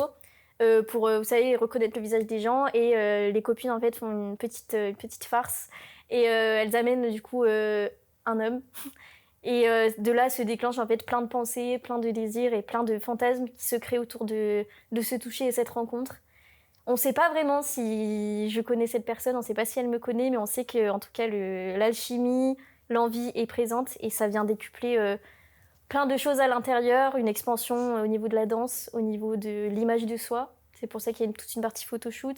pour, vous savez, reconnaître le visage des gens. Et les copines, en fait, font une petite farce. Et elles amènent, du coup, un homme. Et de là se déclenchent, en fait, plein de pensées, plein de désirs et plein de fantasmes qui se créent autour de ce toucher et cette rencontre. On ne sait pas vraiment si je connais cette personne, on ne sait pas si elle me connaît, mais on sait qu'en tout cas, l'alchimie, l'envie est présente. Et ça vient décupler... plein de choses à l'intérieur, une expansion au niveau de la danse, au niveau de l'image de soi. C'est pour ça qu'il y a toute une partie photoshoot,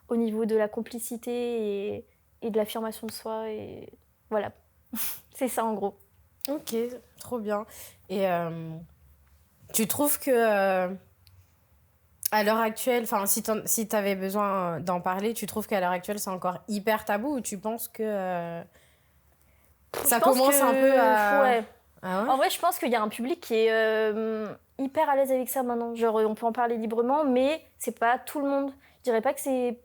au niveau de la complicité et de l'affirmation de soi. Et voilà, c'est ça en gros. Ok, trop bien. Et tu trouves que à l'heure actuelle, si tu avais besoin d'en parler, tu trouves qu'à l'heure actuelle c'est encore hyper tabou ou tu penses que ça commence un peu à... Ouais. Ah ouais. En vrai, je pense qu'il y a un public qui est hyper à l'aise avec ça maintenant. Genre, on peut en parler librement, mais c'est pas tout le monde. Je dirais pas que c'est...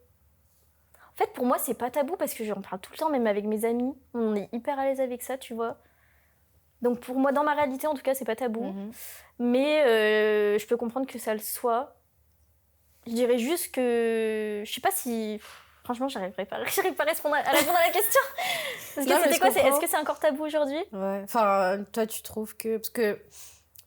En fait, pour moi, c'est pas tabou parce que j'en parle tout le temps, même avec mes amis. On est hyper à l'aise avec ça, tu vois. Donc pour moi, dans ma réalité, en tout cas, c'est pas tabou. Mais je peux comprendre que ça le soit. Je dirais juste que... Je sais pas si... Franchement, j'arriverai pas à répondre à la question. Parce que c'était quoi ? Est-ce que c'est encore tabou aujourd'hui ? Ouais. Enfin, toi, tu trouves que... Parce que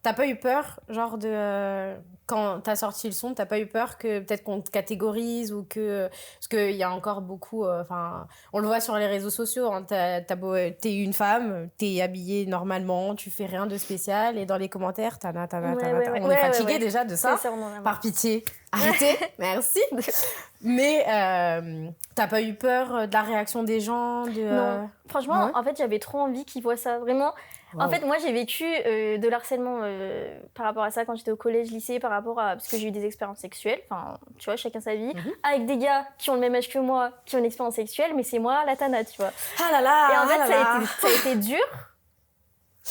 t'as pas eu peur, genre de... Quand t'as sorti le son, t'as pas eu peur que peut-être qu'on te catégorise ou que... Parce qu'il y a encore beaucoup... on le voit sur les réseaux sociaux. Hein, t'es une femme, t'es habillée normalement, tu fais rien de spécial. Et dans les commentaires, on est fatigué déjà de ça. Par pitié. Arrêtez, merci. Mais t'as pas eu peur de la réaction des gens Non, franchement, en fait, j'avais trop envie qu'ils voient ça. Vraiment. Wow. En fait, moi, j'ai vécu de l'harcèlement par rapport à ça quand j'étais au collège, lycée, par rapport à... Parce que j'ai eu des expériences sexuelles, enfin, tu vois, chacun sa vie, avec des gars qui ont le même âge que moi, qui ont une expérience sexuelle, mais c'est moi, la tana, tu vois. Ah là là. Et en fait, ça a été dur.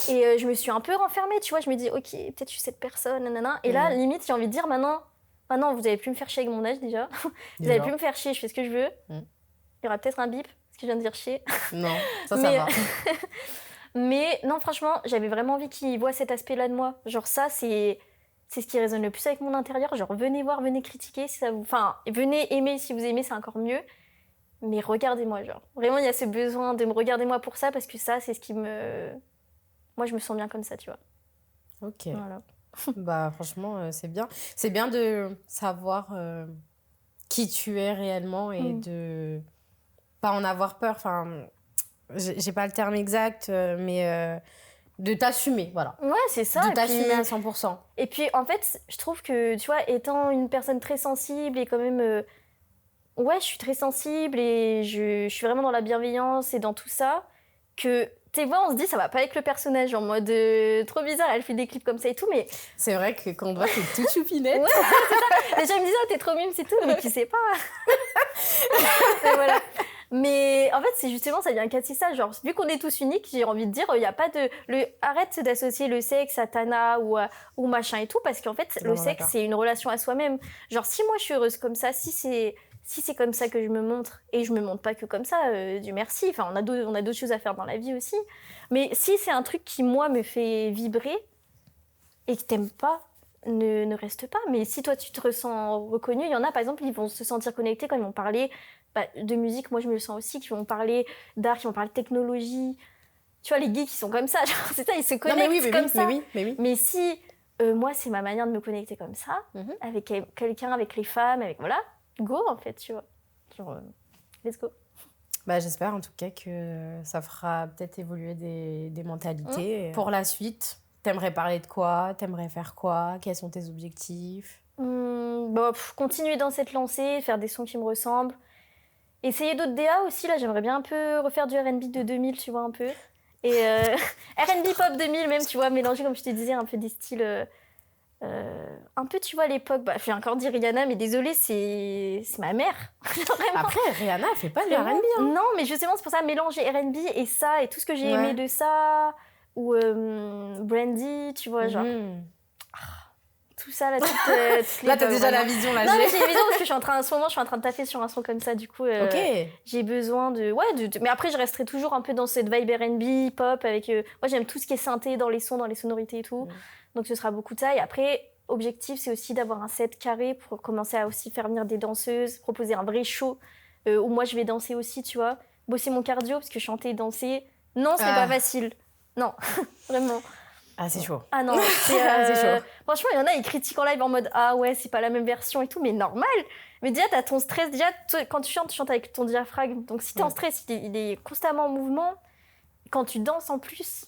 Et je me suis un peu renfermée, tu vois. Je me dis, ok, peut-être je suis cette personne, nanana. Et là, limite, j'ai envie de dire, maintenant, vous avez plus me faire chier avec mon âge, déjà. Vous avez plus me faire chier, je fais ce que je veux. Il y aura peut-être un bip, parce que je viens de dire chier. Non, ça va. Mais non, franchement, j'avais vraiment envie qu'ils voient cet aspect-là de moi. Genre ça, c'est ce qui résonne le plus avec mon intérieur. Genre venez voir, venez critiquer si ça vous... Enfin, venez aimer si vous aimez, c'est encore mieux. Mais regardez-moi, genre. Vraiment, il y a ce besoin de me regarder moi pour ça parce que ça, c'est ce qui me... Moi, je me sens bien comme ça, tu vois. Ok. Voilà. Bah, franchement, c'est bien. C'est bien de savoir qui tu es réellement et de pas en avoir peur. Enfin, j'ai pas le terme exact, mais de t'assumer, voilà. Ouais, c'est ça. De t'assumer à 100%. Et puis, en fait, je trouve que, tu vois, étant une personne très sensible et quand même... ouais, je suis très sensible et je suis vraiment dans la bienveillance et dans tout ça, que... Tu vois, on se dit, ça va pas avec le personnage, en mode trop bizarre, elle fait des clips comme ça et tout, mais... C'est vrai que quand on te voit, t'es toute choupinette. Ouais, c'est ça. Les gens me disent, oh, t'es trop mime, c'est tout, mais tu sais pas. Et voilà. Mais en fait, c'est justement, ça vient casser ça. Genre, vu qu'on est tous uniques, j'ai envie de dire, il y a pas de... Arrête d'associer le sexe à Tana ou machin et tout, parce qu'en fait, le sexe, c'est une relation à soi-même. Genre, si moi, je suis heureuse comme ça, si c'est comme ça que je me montre, et je me montre pas que comme ça, Dieu merci, enfin, on a d'autres choses à faire dans la vie aussi. Mais si c'est un truc qui, moi, me fait vibrer, et que t'aimes pas, ne reste pas. Mais si toi, tu te ressens reconnu, il y en a, par exemple, ils vont se sentir connectés quand ils vont parler de musique. Moi, je me le sens aussi, qui vont parler d'art, qui vont parler de technologie. Tu vois, les geeks, ils sont comme ça, genre, c'est ça, ils se connectent comme ça. Mais si moi, c'est ma manière de me connecter comme ça, avec quelqu'un, avec les femmes, avec voilà, go en fait, tu vois. Genre, let's go. Bah, j'espère en tout cas que ça fera peut-être évoluer des mentalités. Pour la suite, t'aimerais parler de quoi? T'aimerais faire quoi? Quels sont tes objectifs? Continuer dans cette lancée, faire des sons qui me ressemblent. Essayer d'autres DA aussi, là, j'aimerais bien un peu refaire du R&B de 2000, tu vois, un peu. Et R&B pop 2000 même, tu vois, mélanger, comme je te disais, un peu des styles... un peu, tu vois, à l'époque, je vais encore dire Rihanna, mais désolée, c'est ma mère. Après, Rihanna, elle fait pas de R&B. Hein. Non, mais justement, c'est pour ça, mélanger R&B et ça, et tout ce que j'ai aimé de ça, ou Brandy, tu vois, genre... tout ça, là, là, t'as déjà la vision, là. Non, mais j'ai une vision parce que en ce moment, je suis en train de taffer sur un son comme ça, du coup, j'ai besoin de... Ouais, mais après, je resterai toujours un peu dans cette vibe R&B, pop, avec... moi, j'aime tout ce qui est synthé dans les sons, dans les sonorités et tout. Donc, ce sera beaucoup de ça. Et après, objectif, c'est aussi d'avoir un set carré pour commencer à aussi faire venir des danseuses, proposer un vrai show où moi, je vais danser aussi, tu vois. Bosser mon cardio, parce que chanter et danser, non, c'est pas facile. Non, vraiment. Ah, c'est chaud. Ah non, c'est chaud. Franchement, il y en a, ils critiquent en live en mode « Ah ouais, c'est pas la même version et tout », mais normal. Mais déjà, t'as ton stress. Déjà, quand tu chantes avec ton diaphragme. Donc, si t'es en stress, il est constamment en mouvement. Quand tu danses en plus...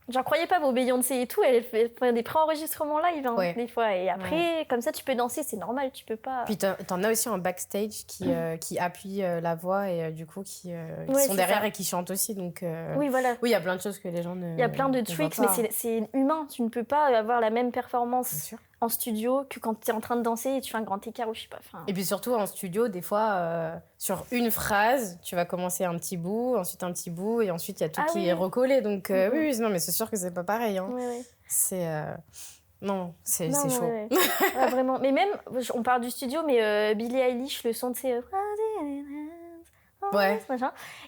J'en croyais pas, vos Beyoncé et tout, elle fait des pré-enregistrements live, des fois. Et après, comme ça, tu peux danser, c'est normal, tu peux pas... Puis t'en as aussi en backstage qui appuient la voix et du coup qui sont derrière et qui chantent aussi. Donc, oui, voilà. Oui, il y a plein de choses que les gens ne... Il y a plein de tricks, mais c'est humain. Tu ne peux pas avoir la même performance en studio que quand tu es en train de danser et tu fais un grand écart ou je sais pas. Et puis surtout, en studio, des fois, sur une phrase, tu vas commencer un petit bout, ensuite un petit bout, et ensuite il y a tout qui est recollé. Donc oui, non, mais c'est sûr que c'est pas pareil. Hein. Oui. C'est... Non, c'est chaud. Ouais, vraiment. Mais même, on parle du studio, mais Billie Eilish, le son de ses... Ouais.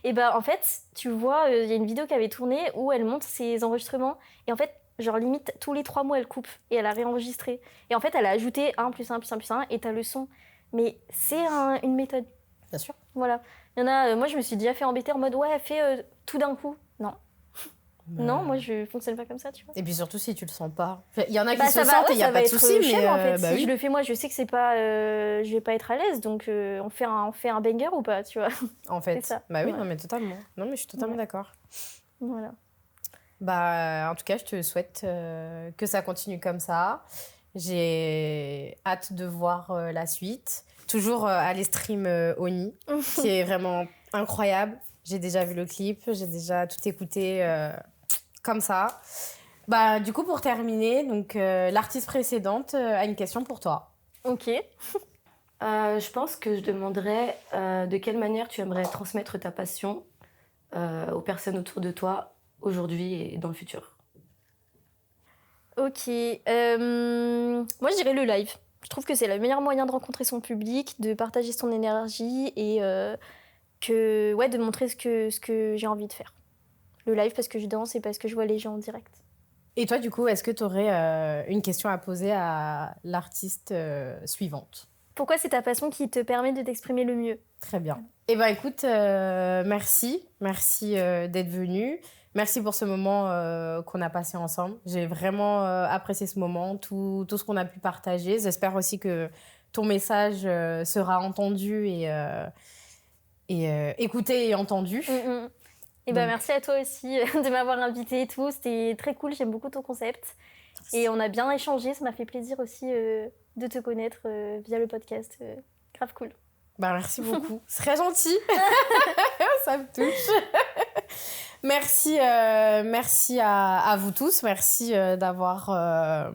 Et en fait, tu vois, il y a une vidéo qui avait tourné où elle montre ses enregistrements. Et en fait, genre limite, tous les 3 mois, elle coupe et elle a réenregistré. Et en fait, elle a ajouté 1 + 1 + 1 + 1 et t'as le son. Mais c'est une méthode. Bien sûr. Voilà. Il y en a, moi, je me suis déjà fait embêter en mode, ouais, fais tout d'un coup. Non. Non, moi je fonctionne pas comme ça, tu vois. Et puis surtout si tu le sens pas. Il y en a qui se sentent et il y a pas de souci, mais en fait. Si je le fais moi, je sais que c'est pas, je vais pas être à l'aise, donc on fait un banger ou pas, tu vois. En fait. Ça. Bah oui, non mais totalement. Non mais je suis totalement d'accord. Voilà. Bah en tout cas, je te souhaite que ça continue comme ça. J'ai hâte de voir la suite. Toujours aller stream Oni, qui est vraiment incroyable. J'ai déjà vu le clip, j'ai déjà tout écouté comme ça. Bah, du coup, pour terminer, donc, l'artiste précédente a une question pour toi. Ok. Je pense que je demanderais de quelle manière tu aimerais transmettre ta passion aux personnes autour de toi aujourd'hui et dans le futur. Ok. Moi, je dirais le live. Je trouve que c'est le meilleur moyen de rencontrer son public, de partager son énergie et de montrer ce que j'ai envie de faire. Le live parce que je danse et parce que je vois les gens en direct. Et toi, du coup, est-ce que tu aurais une question à poser à l'artiste suivante ? pourquoi c'est ta passion qui te permet de t'exprimer le mieux. Très bien. Eh bien, écoute, merci d'être venue. Merci pour ce moment qu'on a passé ensemble. J'ai vraiment apprécié ce moment, tout ce qu'on a pu partager. J'espère aussi que ton message sera entendu et écouté et entendu. Et merci à toi aussi de m'avoir invitée et tout. C'était très cool, j'aime beaucoup ton concept. Merci. Et on a bien échangé, ça m'a fait plaisir aussi de te connaître via le podcast. Grave cool. Merci beaucoup, c'est très gentil. Ça me touche. Merci à vous tous, merci d'avoir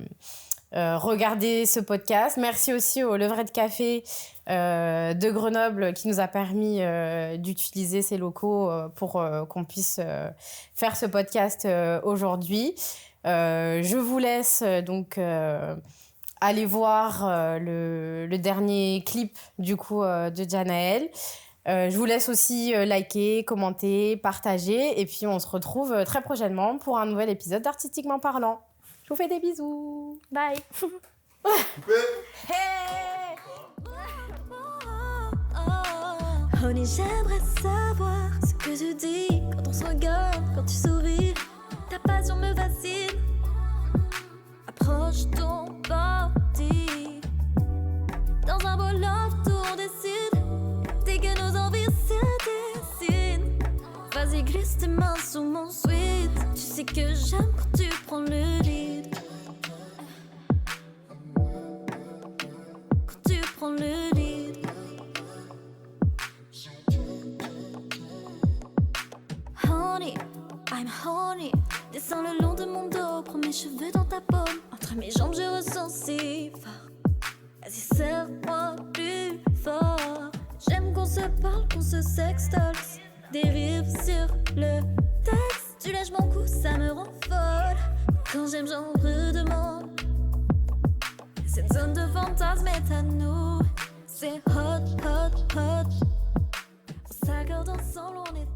regardé ce podcast. Merci aussi au Levrette Café de Grenoble qui nous a permis d'utiliser ces locaux pour qu'on puisse faire ce podcast aujourd'hui. Je vous laisse donc aller voir le dernier clip du coup de Janaël. Je vous laisse aussi liker, commenter, partager et puis on se retrouve très prochainement pour un nouvel épisode d'Artistiquement Parlant. Je vous fais des bisous. Bye. Hey. Honey, j'aimerais savoir ce que tu dis quand on se regarde, quand tu souris. Ta passion me fascine. Approche ton body. Dans un beau love tour décide. Dès que nos envies se dessinent. Vas-y, glisse tes mains sous mon sweat. Tu sais que j'aime quand tu prends le lead. Quand tu prends le lead. Honey, I'm honey. Descends le long de mon dos, prends mes cheveux dans ta paume. Entre mes jambes, je ressens si fort. Vas-y, serre-moi plus fort. J'aime qu'on se parle, qu'on se sextoxe. Dérive sur le texte. Tu lèches mon cou, ça me rend folle. Quand j'aime, j'en redemande. Cette zone de fantasme est à nous. C'est hot, hot, hot. On s'accorde ensemble, on est